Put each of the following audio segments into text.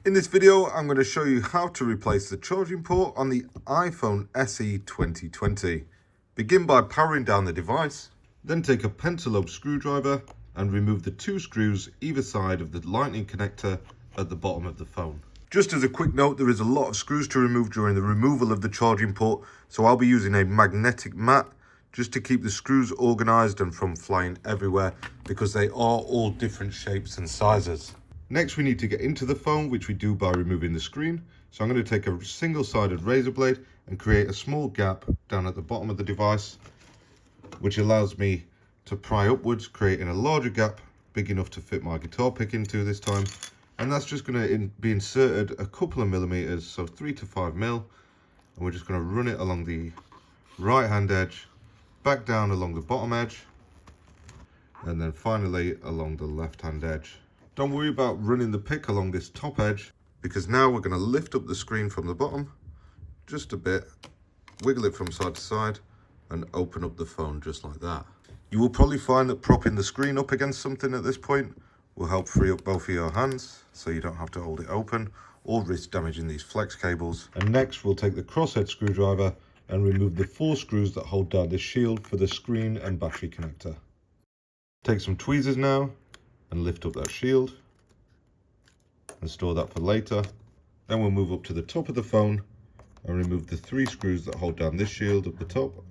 In this video, I'm going to show you how to replace the charging port on the iPhone SE 2020. Begin by powering down the device, then take a pentalobe screwdriver and remove the two screws either side of the lightning connector at the bottom of the phone. Just as a quick note, there is a lot of screws to remove during the removal of the charging port, so I'll be using a magnetic mat just to keep the screws organized and from flying everywhere, because they are all different shapes and sizes. Next, we need to get into the phone, which we do by removing the screen. So I'm going to take a single-sided razor blade and create a small gap down at the bottom of the device, which allows me to pry upwards, creating a larger gap big enough to fit my guitar pick into this time. And that's just going to be inserted a couple of millimeters, so 3 to 5 mil. And we're just going to run it along the right-hand edge, back down along the bottom edge, and then finally along the left-hand edge. Don't worry about running the pick along this top edge, because now we're going to lift up the screen from the bottom just a bit, wiggle it from side to side, and open up the phone just like that. You will probably find that propping the screen up against something at this point will help free up both of your hands, so you don't have to hold it open or risk damaging these flex cables. And next we'll take the crosshead screwdriver and remove the 4 screws that hold down the shield for the screen and battery connector. Take some tweezers now and lift up that shield and store that for later. Then we'll move up to the top of the phone and remove the 3 screws that hold down this shield at the top.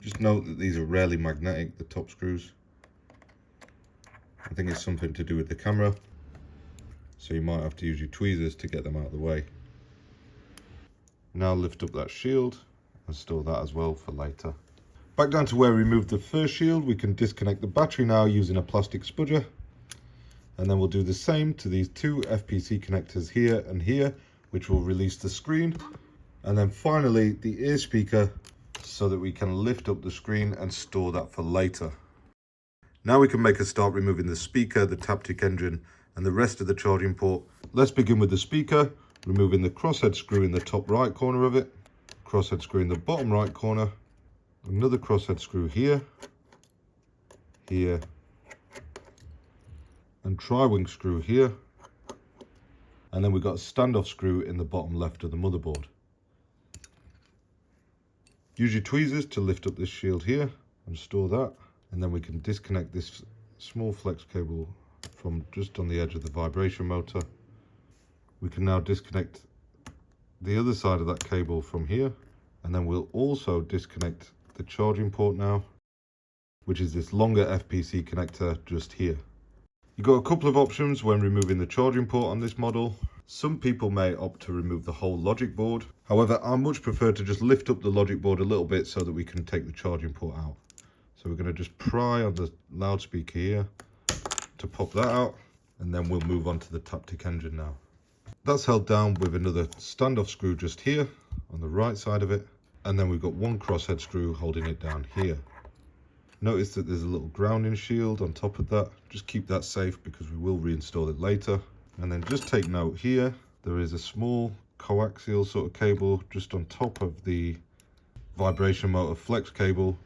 Just note that these are rarely magnetic, the top screws. I think it's something to do with the camera, so you might have to use your tweezers to get them out of the way. Now lift up that shield and store that as well for later. Back down to where we removed the first shield, we can disconnect the battery now using a plastic spudger. And then we'll do the same to these 2 FPC connectors here and here, which will release the screen. And then finally the ear speaker, so that we can lift up the screen and store that for later. Now we can make a start removing the speaker, the Taptic engine, and the rest of the charging port. Let's begin with the speaker, removing the crosshead screw in the top right corner of it, crosshead screw in the bottom right corner, another crosshead screw here, here, and tri-wing screw here. And then we've got a standoff screw in the bottom left of the motherboard. Use your tweezers to lift up this shield here and store that. And then we can disconnect this small flex cable from just on the edge of the vibration motor. We can now disconnect the other side of that cable from here. And then we'll also disconnect the charging port now, which is this longer FPC connector just here. You've got a couple of options when removing the charging port on this model. Some people may opt to remove the whole logic board. However, I much prefer to just lift up the logic board a little bit so that we can take the charging port out. So we're going to just pry on the loudspeaker here to pop that out, and then we'll move on to the Taptic engine now. That's held down with another standoff screw just here on the right side of it, and then we've got 1 crosshead screw holding it down here. Notice that there's a little grounding shield on top of that. Just keep that safe because we will reinstall it later. And then just take note here, there is a small coaxial sort of cable just on top of the vibration motor flex cable.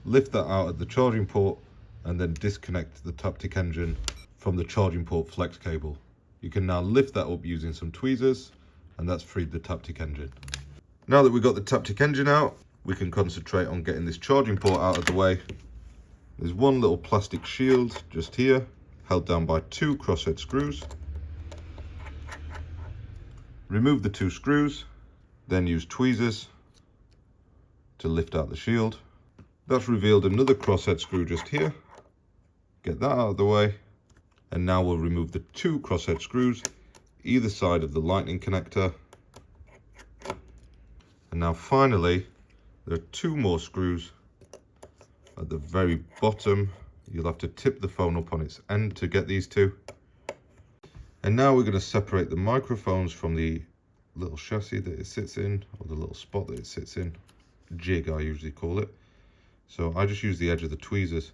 Lift that out at the charging port and then disconnect the Taptic engine from the charging port flex cable. You can now lift that up using some tweezers, and that's freed the Taptic engine. Now that we've got the Taptic engine out, we can concentrate on getting this charging port out of the way. There's 1 little plastic shield just here, held down by 2 crosshead screws. Remove the 2 screws, then use tweezers to lift out the shield. That's revealed another crosshead screw just here. Get that out of the way. And now we'll remove the 2 crosshead screws either side of the lightning connector. And now finally, there are 2 more screws at the very bottom. You'll have to tip the phone up on its end to get these 2. And now we're going to separate the microphones from the little chassis that it sits in, or the little spot that it sits in. Jig, I usually call it. So I just use the edge of the tweezers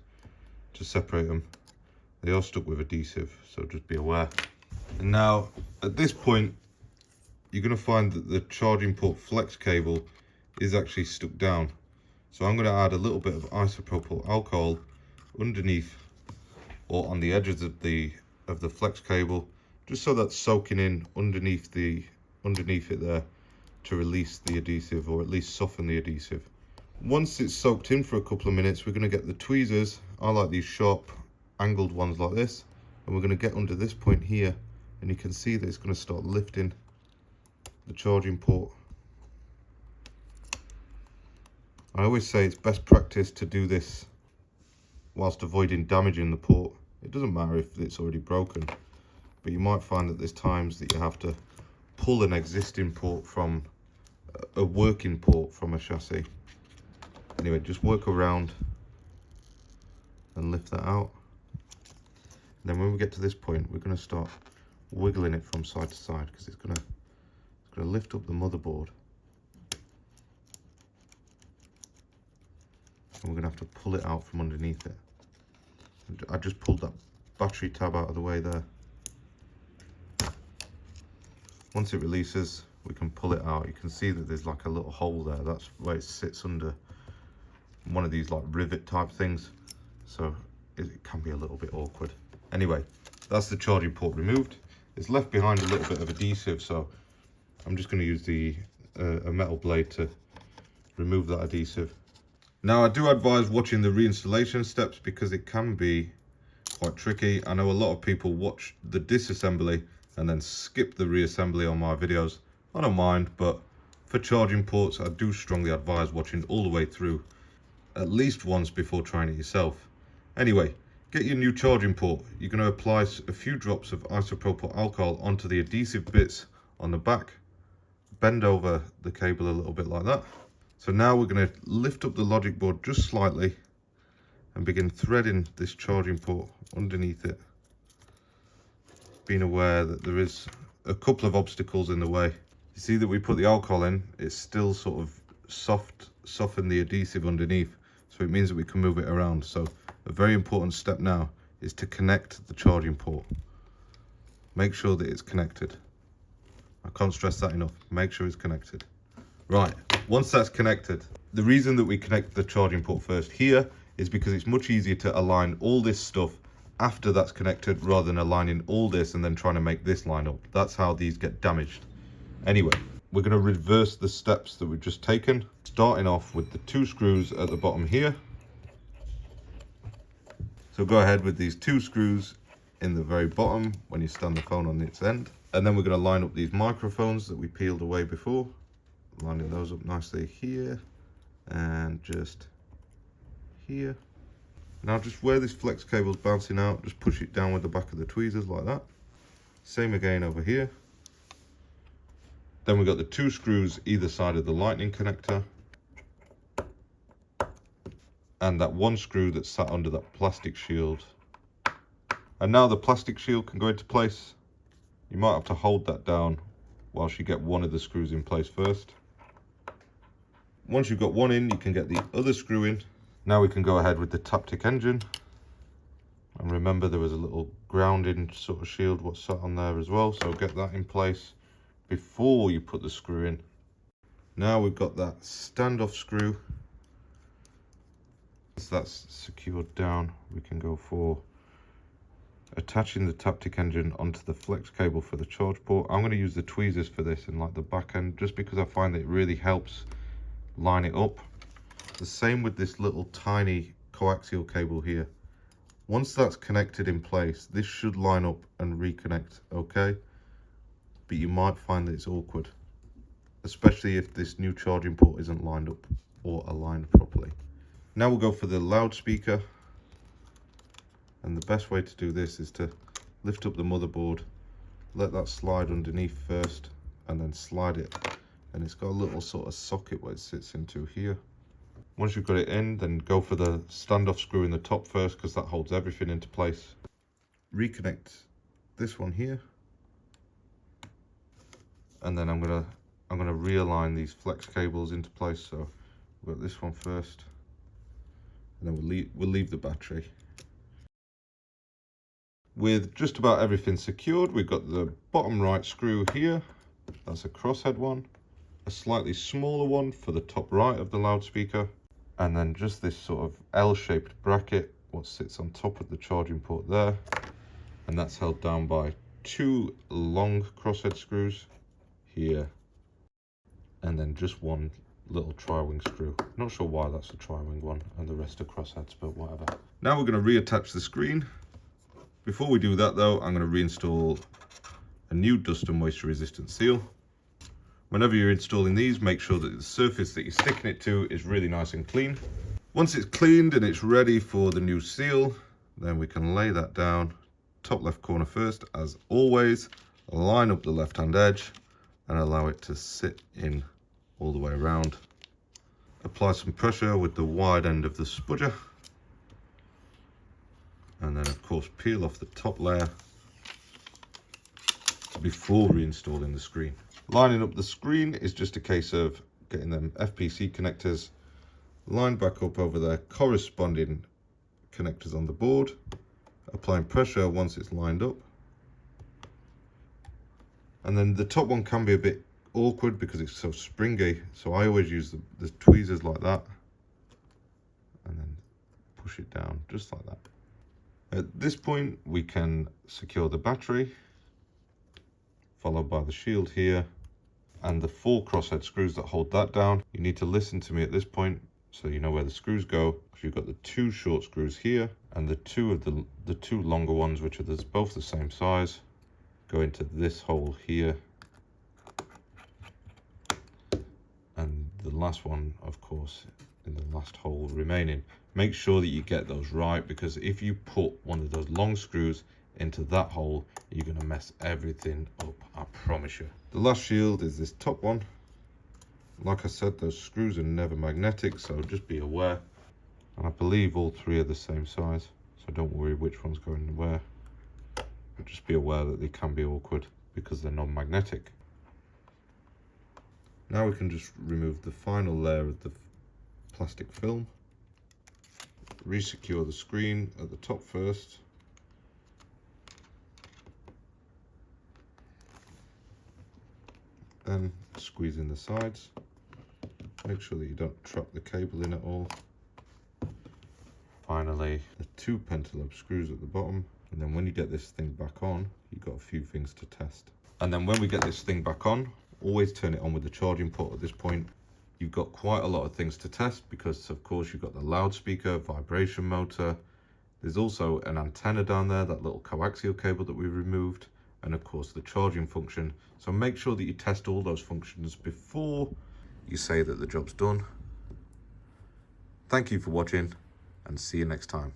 to separate them. They are stuck with adhesive, so just be aware. And now at this point, you're going to find that the charging port flex cable is actually stuck down. So I'm going to add a little bit of isopropyl alcohol underneath or on the edges of the flex cable, just so that's soaking in underneath it there to release the adhesive, or at least soften the adhesive. Once it's soaked in for a couple of minutes, we're going to get the tweezers. I like these sharp angled ones like this, and we're going to get under this point here, and you can see that it's going to start lifting the charging port. I always say it's best practice to do this whilst avoiding damaging the port. It doesn't matter if it's already broken, but you might find that there's times that you have to pull an existing port from a working port from a chassis. Anyway, just work around and lift that out. And then when we get to this point, we're going to start wiggling it from side to side, because it's going to lift up the motherboard. And we're going to have to pull it out from underneath it. I just pulled that battery tab out of the way there. Once it releases, we can pull it out. You can see that there's like a little hole there. That's where it sits under one of these like rivet type things. So it can be a little bit awkward. Anyway, that's the charging port removed. It's left behind a little bit of adhesive, so I'm just going to use a metal blade to remove that adhesive. Now, I do advise watching the reinstallation steps because it can be quite tricky. I know a lot of people watch the disassembly and then skip the reassembly on my videos. I don't mind, but for charging ports, I do strongly advise watching all the way through at least once before trying it yourself. Anyway, get your new charging port. You're going to apply a few drops of isopropyl alcohol onto the adhesive bits on the back. Bend over the cable a little bit like that. So now we're going to lift up the logic board just slightly and begin threading this charging port underneath it, being aware that there is a couple of obstacles in the way. You see that we put the alcohol in, it's still sort of soften the adhesive underneath, so it means that we can move it around. So a very important step now is to connect the charging port. Make sure that it's connected. I can't stress that enough. Make sure it's connected. Right, once that's connected, the reason that we connect the charging port first here is because it's much easier to align all this stuff after that's connected rather than aligning all this and then trying to make this line up. That's how these get damaged. Anyway, we're going to reverse the steps that we've just taken, starting off with the 2 screws at the bottom here. So go ahead with these 2 screws in the very bottom when you stand the phone on its end. And then we're going to line up these microphones that we peeled away before. Lining those up nicely here and just here. Now just where this flex cable is bouncing out, just push it down with the back of the tweezers like that. Same again over here. Then we've got the 2 screws either side of the lightning connector, and that 1 screw that's sat under that plastic shield. And now the plastic shield can go into place. You might have to hold that down whilst you get one of the screws in place first. Once you've got one in, you can get the other screw in. Now we can go ahead with the Taptic engine. And remember, there was a little grounding sort of shield what's sat on there as well, so get that in place before you put the screw in. Now we've got that standoff screw. Once that's secured down, we can go for attaching the Taptic engine onto the flex cable for the charge port. I'm going to use the tweezers for this in like the back end, just because I find that it really helps line it up. The same with this little tiny coaxial cable here. Once that's connected in place, this should line up and reconnect okay, but you might find that it's awkward, especially if this new charging port isn't lined up or aligned properly. Now we'll go for the loudspeaker, and the best way to do this is to lift up the motherboard, let that slide underneath first, and then slide it, and it's got a little sort of socket where it sits into here. Once you've got it in, then go for the standoff screw in the top first, because that holds everything into place. Reconnect this one here, and then I'm gonna realign these flex cables into place. So we've got this one first, and then we'll leave the battery. With just about everything secured, we've got the bottom right screw here. That's a crosshead one, a slightly smaller one for the top right of the loudspeaker, and then just this sort of L-shaped bracket what sits on top of the charging port there, and that's held down by 2 long crosshead screws here, and then just one little tri-wing screw. Not sure why that's a tri-wing one and the rest are crossheads, but whatever. Now we're going to reattach the screen. Before we do that though, I'm going to reinstall a new dust and moisture resistant seal. Whenever you're installing these, make sure that the surface that you're sticking it to is really nice and clean. Once it's cleaned and it's ready for the new seal, then we can lay that down. Top left corner first, as always. Line up the left hand edge and allow it to sit in all the way around. Apply some pressure with the wide end of the spudger, and then of course peel off the top layer before reinstalling the screen. Lining up the screen is just a case of getting them FPC connectors lined back up over their corresponding connectors on the board, applying pressure once it's lined up. And then the top one can be a bit awkward because it's so springy, so I always use the tweezers like that and then push it down just like that. At this point we can secure the battery, followed by the shield here and the 4 crosshead screws that hold that down. You need to listen to me at this point so you know where the screws go. You've got the 2 short screws here and the 2 longer ones, which are both the same size, go into this hole here. And the last one, of course, in the last hole remaining. Make sure that you get those right, because if you put one of those long screws into that hole, you're going to mess everything up, I promise you. The last shield is this top one. Like I said, those screws are never magnetic, so just be aware. And I believe all 3 are the same size, so don't worry which one's going where. But just be aware that they can be awkward because they're non-magnetic. Now we can just remove the final layer of the plastic film. Resecure the screen at the top first. Then squeeze in the sides. Make sure that you don't trap the cable in at all. Finally, the 2 pentalobe screws at the bottom. And then when you get this thing back on, you've got a few things to test. And then when we get this thing back on, always turn it on with the charging port at this point. You've got quite a lot of things to test because of course you've got the loudspeaker, vibration motor. There's also an antenna down there, that little coaxial cable that we removed, and of course the charging function. So make sure that you test all those functions before you say that the job's done. Thank you for watching and see you next time.